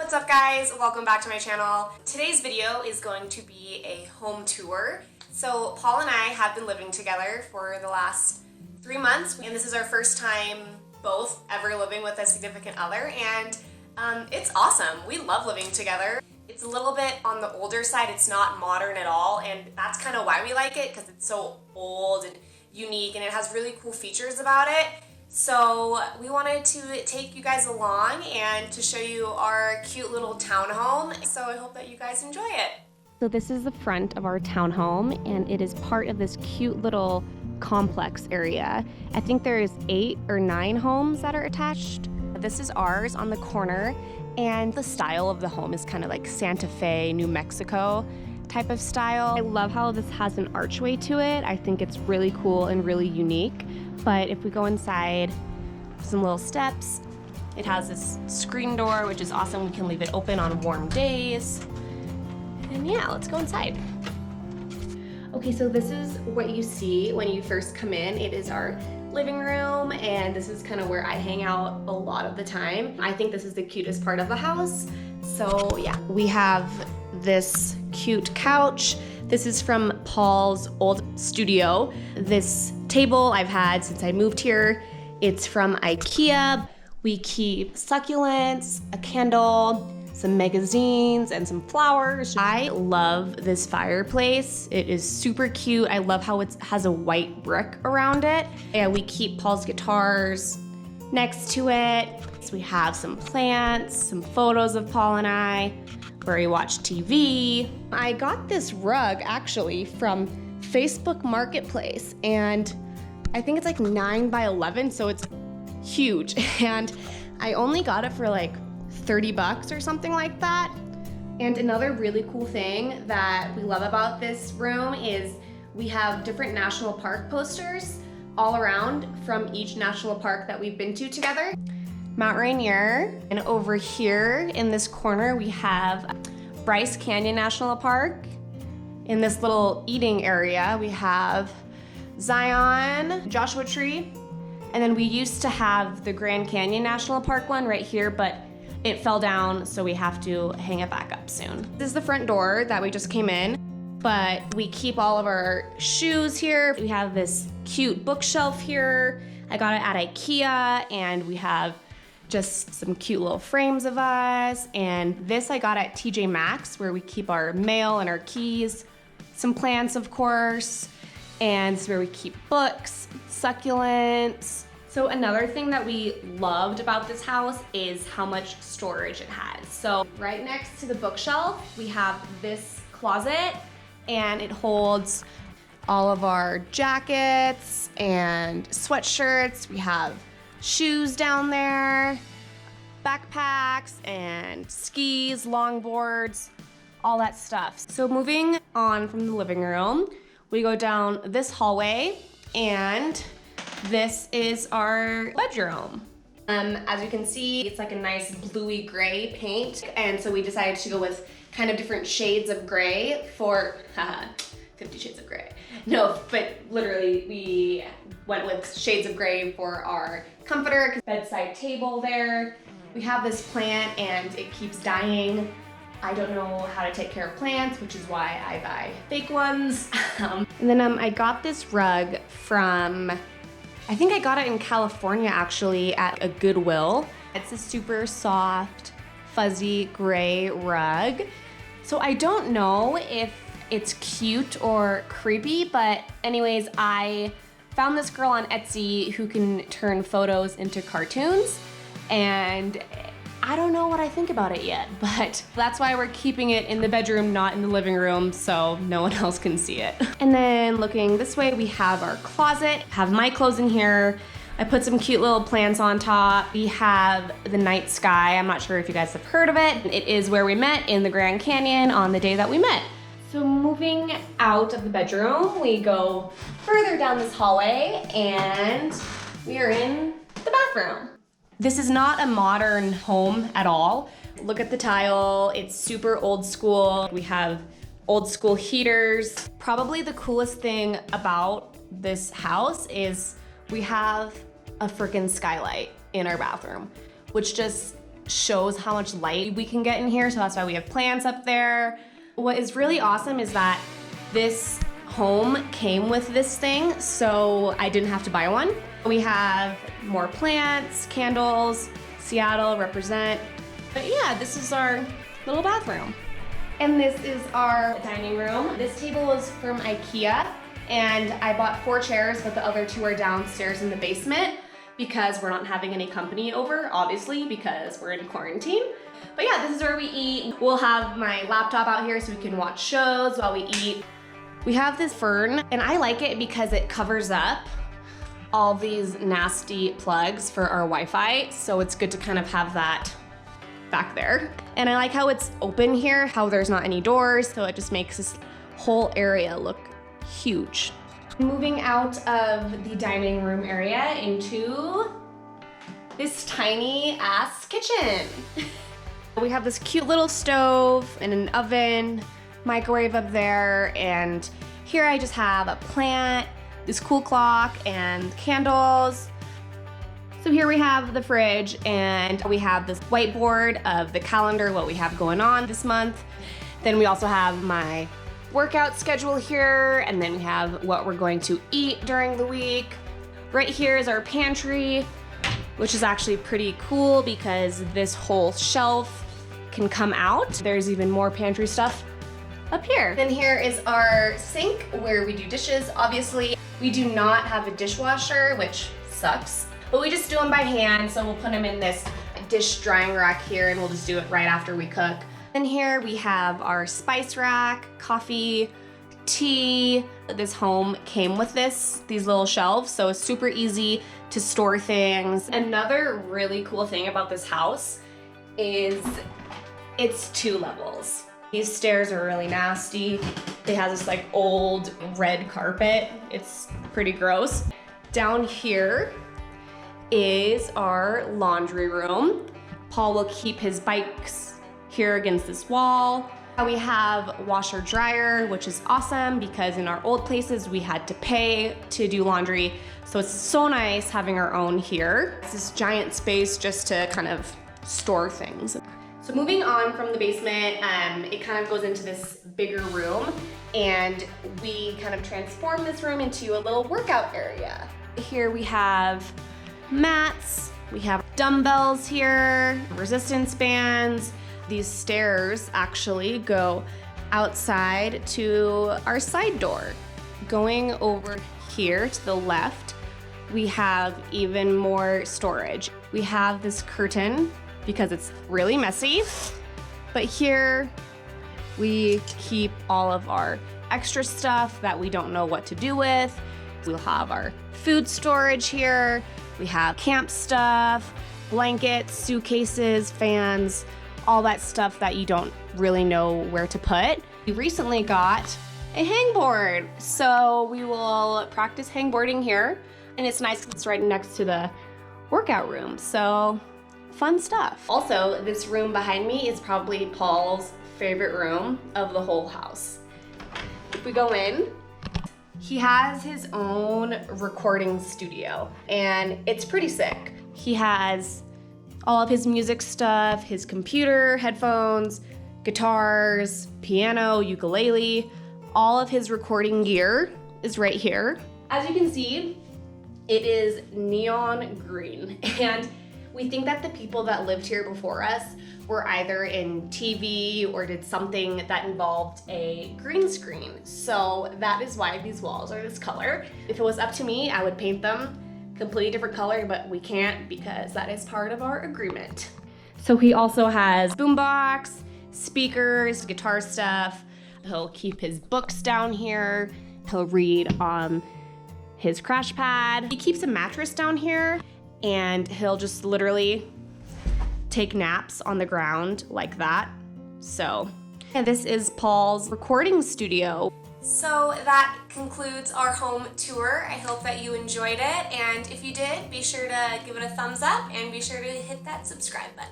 What's up guys? Welcome back to my channel. Today's video is going to be a home tour. So Paul and I have been living together for the last 3 months, and this is our first time both ever living with a significant other, and it's awesome. We love living together. It's a little bit on the older side. It's not modern at all, and that's kind of why we like it, because it's so old and unique and it has really cool features about it. So we wanted to take you guys along and to show you our cute little townhome. So I hope that you guys enjoy it. So this is the front of our townhome, and it is part of this cute little complex area. I think there's 8 or 9 homes that are attached. This is ours on the corner, and the style of the home is kind of like Santa Fe, New Mexico type of style. I love how this has an archway to it. I think it's really cool and really unique. But if we go inside, some little steps, it has this screen door, which is awesome. We can leave it open on warm days. And yeah, let's go inside. Okay, so this is what you see when you first come in. It is our living room, and this is kind of where I hang out a lot of the time. I think this is the cutest part of the house. So yeah, we have this cute couch. This is from Paul's old studio. This table I've had since I moved here. It's from IKEA. We keep succulents, a candle, some magazines, and some flowers. I love this fireplace. It is super cute. I love how it has a white brick around it. And we keep Paul's guitars next to it. So we have some plants, some photos of Paul and I, where we watch TV. I got this rug actually from Facebook Marketplace, and I think it's like 9 by 11, so it's huge. And I only got it for like 30 bucks or something like that. And another really cool thing that we love about this room is we have different national park posters all around from each national park that we've been to together. Mount Rainier, and over here in this corner we have Bryce Canyon National Park. In this little eating area we have Zion, Joshua Tree, and then we used to have the Grand Canyon National Park one right here, but it fell down, so we have to hang it back up soon. This is the front door that we just came in, but we keep all of our shoes here. We have this cute bookshelf here. I got it at IKEA, and we have just some cute little frames of us. And this I got at TJ Maxx, where we keep our mail and our keys, some plants of course, and this is where we keep books, succulents. So another thing that we loved about this house is how much storage it has. So right next to the bookshelf, we have this closet, and it holds all of our jackets and sweatshirts. We have shoes down there, backpacks and skis, longboards, all that stuff. So moving on from the living room, we go down this hallway, and this is our bedroom. As you can see, it's like a nice bluey gray paint, and so we decided to go with kind of different shades of gray for 50 Shades of Grey. No, but literally we went with shades of gray for our comforter, bedside table there. We have this plant and it keeps dying. I don't know how to take care of plants, which is why I buy fake ones. And then I got this rug from, I think I got it in California actually at a Goodwill. It's a super soft, fuzzy gray rug. So I don't know if it's cute or creepy, but anyways, I found this girl on Etsy who can turn photos into cartoons, and I don't know what I think about it yet, but that's why we're keeping it in the bedroom, not in the living room, so no one else can see it. And then looking this way, we have our closet, have my clothes in here. I put some cute little plants on top. We have the night sky. I'm not sure if you guys have heard of it. It is where we met in the Grand Canyon on the day that we met. So moving out of the bedroom, we go further down this hallway, and we are in the bathroom. This is not a modern home at all. Look at the tile, it's super old school. We have old school heaters. Probably the coolest thing about this house is we have a freaking skylight in our bathroom, which just shows how much light we can get in here, so that's why we have plants up there. What is really awesome is that this home came with this thing, so I didn't have to buy one. We have more plants, candles, Seattle represent. But yeah, this is our little bathroom. And this is our dining room. This table is from IKEA, and I bought 4 chairs, but the other 2 are downstairs in the basement because we're not having any company over, obviously, because we're in quarantine. But yeah, this is where we eat. We'll have my laptop out here so we can watch shows while we eat. We have this fern, and I like it because it covers up all these nasty plugs for our Wi-Fi, so it's good to kind of have that back there. And I like how it's open here, how there's not any doors, so it just makes this whole area look huge. Moving out of the dining room area into this tiny ass kitchen. We have this cute little stove and an oven, microwave up there, and here I just have a plant, this cool clock, and candles. So here we have the fridge, and we have this whiteboard of the calendar, what we have going on this month. Then we also have my workout schedule here, and then we have what we're going to eat during the week. Right here is our pantry, which is actually pretty cool because this whole shelf can come out. There's even more pantry stuff up here. Then here is our sink where we do dishes. Obviously, we do not have a dishwasher, which sucks, but we just do them by hand. So we'll put them in this dish drying rack here, and we'll just do it right after we cook. And here we have our spice rack, coffee, tea. This home came with these little shelves, so it's super easy to store things. Another really cool thing about this house is it's 2 levels. These stairs are really nasty. It has this like old red carpet. It's pretty gross. Down here is our laundry room. Paul will keep his bikes here against this wall. We have washer dryer, which is awesome because in our old places we had to pay to do laundry. So it's so nice having our own here. It's this giant space just to kind of store things. So moving on from the basement, it kind of goes into this bigger room, and we kind of transform this room into a little workout area. Here we have mats, we have dumbbells here, resistance bands. These stairs actually go outside to our side door. Going over here to the left, we have even more storage. We have this curtain because it's really messy, but here we keep all of our extra stuff that we don't know what to do with. We'll have our food storage here. We have camp stuff, blankets, suitcases, fans, all that stuff that you don't really know where to put. We recently got a hangboard, so we will practice hangboarding here, and it's nice because it's right next to the workout room, so fun stuff. Also, this room behind me is probably Paul's favorite room of the whole house. If we go in, he has his own recording studio, and it's pretty sick. He has all of his music stuff, his computer, headphones, guitars, piano, ukulele. All of his recording gear is right here. As you can see, it is neon green, and we think that the people that lived here before us were either in TV or did something that involved a green screen. So that is why these walls are this color. If it was up to me, I would paint them completely different color, but we can't because that is part of our agreement. So he also has boombox, speakers, guitar stuff. He'll keep his books down here. He'll read on his crash pad. He keeps a mattress down here, and he'll just literally take naps on the ground like that. So, and this is Paul's recording studio. So that concludes our home tour. I hope that you enjoyed it, and if you did, be sure to give it a thumbs up and be sure to hit that subscribe button.